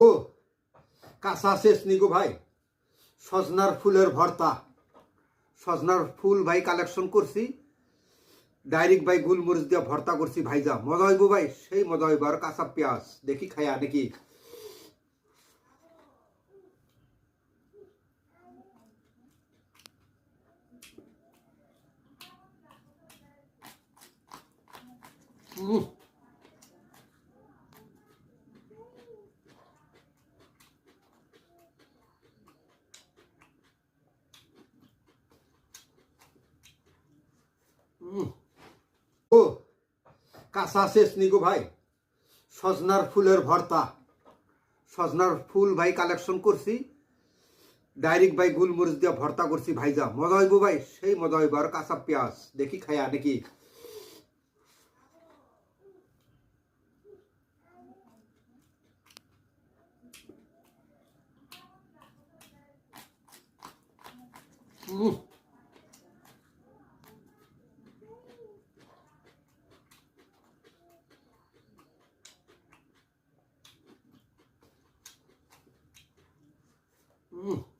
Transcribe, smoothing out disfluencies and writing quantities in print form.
ও কাঁচা শেষ নিগো ভাই, সজনার ফুলের ভর্তা। সজনার ফুল ভাই কালেকশন করছি, ডাইরেক্ট ভাই গোলমরিচ দিয়ে ভর্তা করছি ভাইজা, মজা হইব ভাই, সেই মজা হইব। আর কাঁচা পেঁয়াজ দেখি খায়া নাকি। ও কাঁচা শেষ নিগো ভাই, সজনার ফুলের ভর্তা। সজনার ফুল ভাই কালেকশন করছি, ডাইরেক্ট ভাই গোলমরিচ দিয়ে ভর্তা করছি ভাইজা, মজা হইব ভাই, সেই মজা হইব। আর কাঁচা পেঁয়াজ দেখি খায়া নাকি। Mm.